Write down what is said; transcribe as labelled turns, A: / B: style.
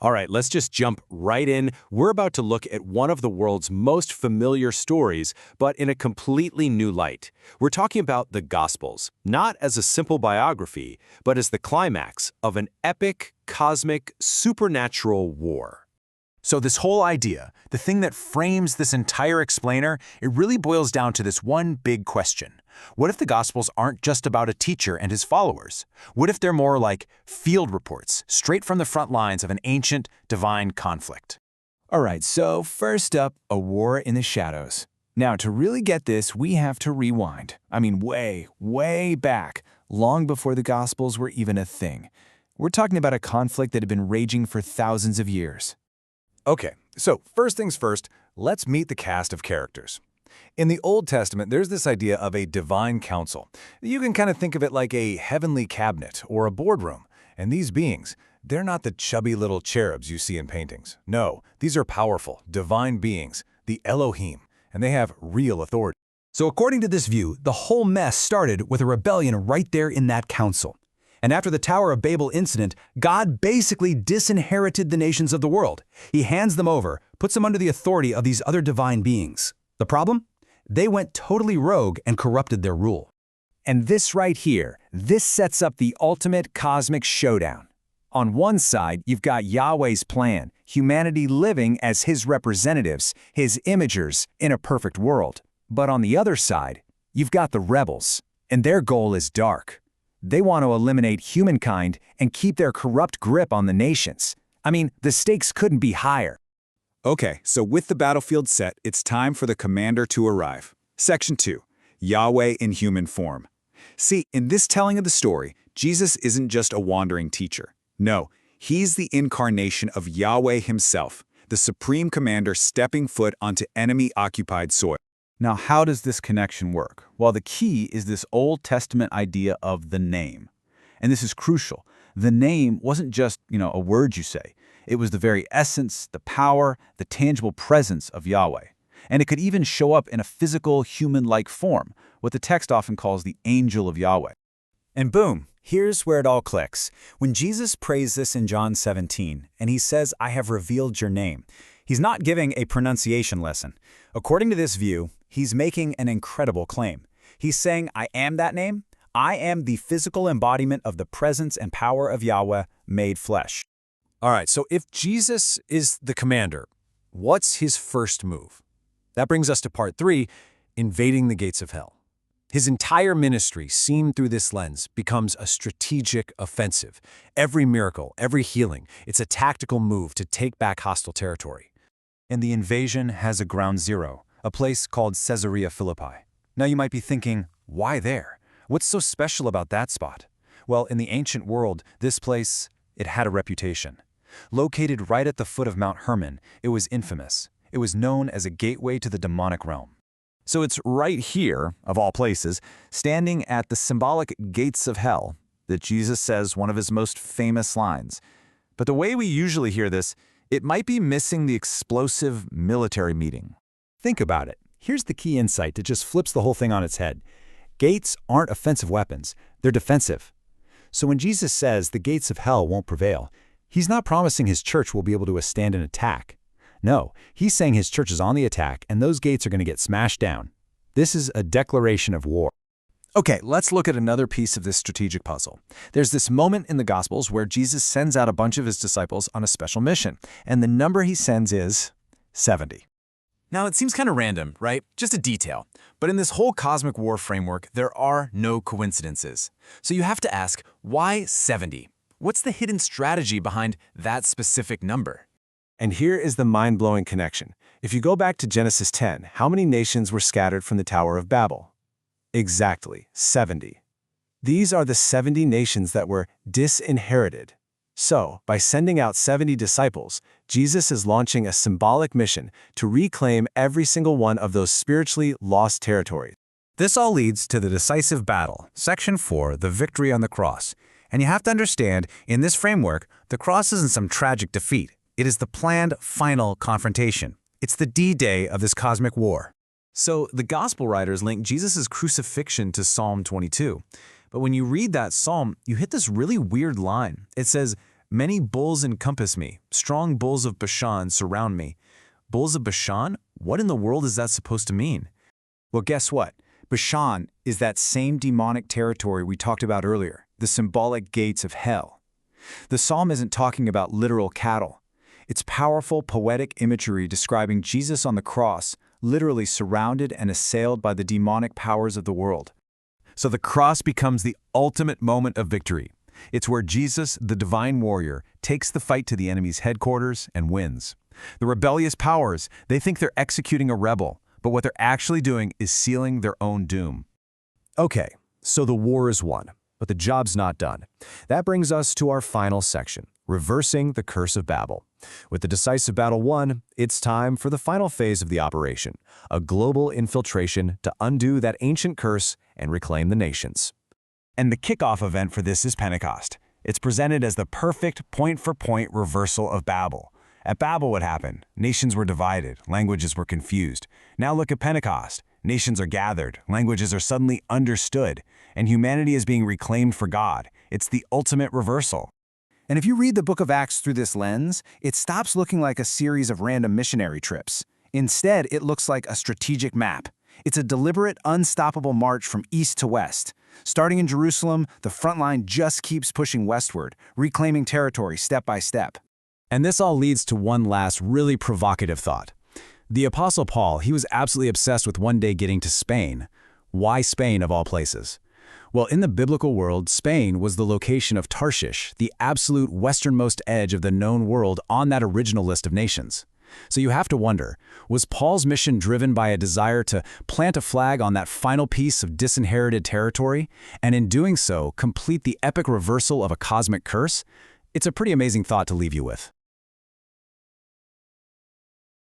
A: All right, let's just jump right in. We're about to look at one of the world's most familiar stories, but in a completely new light. We're talking about the Gospels, not as a simple biography, but as the climax of an epic, cosmic, supernatural war. So this whole idea, the thing that frames this entire explainer, it really boils down to this one big question. What if the Gospels aren't just about a teacher and his followers? What if they're more like field reports, straight from the front lines of an ancient, divine conflict?
B: All right, so first up, a war in the shadows. Now, to really get this, we have to rewind. I mean, way, way back, long before the Gospels were even a thing. We're talking about a conflict that had been raging for thousands of years.
C: Okay, so first things first, let's meet the cast of characters. In the Old Testament, there's this idea of a divine council. You can kind of think of it like a heavenly cabinet or a boardroom. And these beings, they're not the chubby little cherubs you see in paintings. No, these are powerful, divine beings, the Elohim, and they have real authority.
D: So according to this view, the whole mess started with a rebellion right there in that council. And after the Tower of Babel incident, God basically disinherited the nations of the world. He hands them over, puts them under the authority of these other divine beings. The problem? They went totally rogue and corrupted their rule.
B: And this right here, this sets up the ultimate cosmic showdown. On one side, you've got Yahweh's plan, humanity living as his representatives, his imagers, in a perfect world. But on the other side, you've got the rebels, and their goal is dark. They want to eliminate humankind and keep their corrupt grip on the nations. I mean, the stakes couldn't be higher.
E: Okay, so with the battlefield set, it's time for the commander to arrive. Section 2, Yahweh in human form. See, in this telling of the story, Jesus isn't just a wandering teacher. No, he's the incarnation of Yahweh himself, the supreme commander stepping foot onto enemy-occupied soil.
F: Now, how does this connection work? Well, the key is this Old Testament idea of the name. And this is crucial. The name wasn't just, a word you say. It was the very essence, the power, the tangible presence of Yahweh. And it could even show up in a physical, human-like form, what the text often calls the angel of Yahweh.
G: And boom, here's where it all clicks. When Jesus prays this in John 17, and he says, "I have revealed your name," he's not giving a pronunciation lesson. According to this view, he's making an incredible claim. He's saying, I am that name. I am the physical embodiment of the presence and power of Yahweh made flesh.
C: All right, so if Jesus is the commander, what's his first move? That brings us to part 3, invading the gates of hell. His entire ministry, seen through this lens, becomes a strategic offensive. Every miracle, every healing, it's a tactical move to take back hostile territory.
B: And the invasion has a ground zero, a place called Caesarea Philippi. Now you might be thinking, why there? What's so special about that spot? Well, in the ancient world, this place, it had a reputation. Located right at the foot of Mount Hermon, it was infamous. It was known as a gateway to the demonic realm. So it's right here, of all places, standing at the symbolic gates of hell, that Jesus says one of his most famous lines. But the way we usually hear this, it might be missing the explosive military meaning. Think about it. Here's the key insight that just flips the whole thing on its head. Gates aren't offensive weapons. They're defensive. So when Jesus says the gates of hell won't prevail, he's not promising his church will be able to withstand an attack. No, he's saying his church is on the attack and those gates are going to get smashed down. This is a declaration of war. Okay, let's look at another piece of this strategic puzzle. There's this moment in the Gospels where Jesus sends out a bunch of his disciples on a special mission, and the number he sends is 70.
A: Now, it seems kind of random, right? Just a detail. But in this whole cosmic war framework, there are no coincidences. So you have to ask, why 70? What's the hidden strategy behind that specific number?
C: And here is the mind-blowing connection. If you go back to Genesis 10, how many nations were scattered from the Tower of Babel? Exactly, 70. These are the 70 nations that were disinherited. So, by sending out 70 disciples, Jesus is launching a symbolic mission to reclaim every single one of those spiritually lost territories.
G: This all leads to the decisive battle, Section 4, the victory on the cross. And you have to understand, in this framework, the cross isn't some tragic defeat. It is the planned final confrontation. It's the D-Day of this cosmic war.
A: So the gospel writers link Jesus' crucifixion to Psalm 22. But when you read that psalm, you hit this really weird line. It says,
C: Many bulls encompass me. Strong bulls of Bashan surround me. Bulls of Bashan? What in the world is that supposed to mean?
G: Well, guess what? Bashan is that same demonic territory we talked about earlier, the symbolic gates of hell. The psalm isn't talking about literal cattle. It's powerful, poetic imagery describing Jesus on the cross, literally surrounded and assailed by the demonic powers of the world.
B: So the cross becomes the ultimate moment of victory. It's where Jesus, the divine warrior, takes the fight to the enemy's headquarters and wins. The rebellious powers, they think they're executing a rebel, but what they're actually doing is sealing their own doom.
C: Okay, so the war is won, but the job's not done. That brings us to our final section, reversing the curse of Babel. With the decisive battle won, it's time for the final phase of the operation, a global infiltration to undo that ancient curse and reclaim the nations.
B: And the kickoff event for this is Pentecost. It's presented as the perfect point-for-point reversal of Babel. At Babel, what happened? Nations were divided, languages were confused. Now look at Pentecost. Nations are gathered, languages are suddenly understood, and humanity is being reclaimed for God. It's the ultimate reversal.
C: And if you read the book of Acts through this lens, it stops looking like a series of random missionary trips. Instead, it looks like a strategic map. It's a deliberate, unstoppable march from east to west. Starting in Jerusalem, the front line just keeps pushing westward, reclaiming territory step by step.
B: And this all leads to one last really provocative thought. The Apostle Paul, he was absolutely obsessed with one day getting to Spain. Why Spain of all places? Well, in the biblical world, Spain was the location of Tarshish, the absolute westernmost edge of the known world on that original list of nations. So you have to wonder, was Paul's mission driven by a desire to plant a flag on that final piece of disinherited territory, and in doing so, complete the epic reversal of a cosmic curse? It's a pretty amazing thought to leave you with.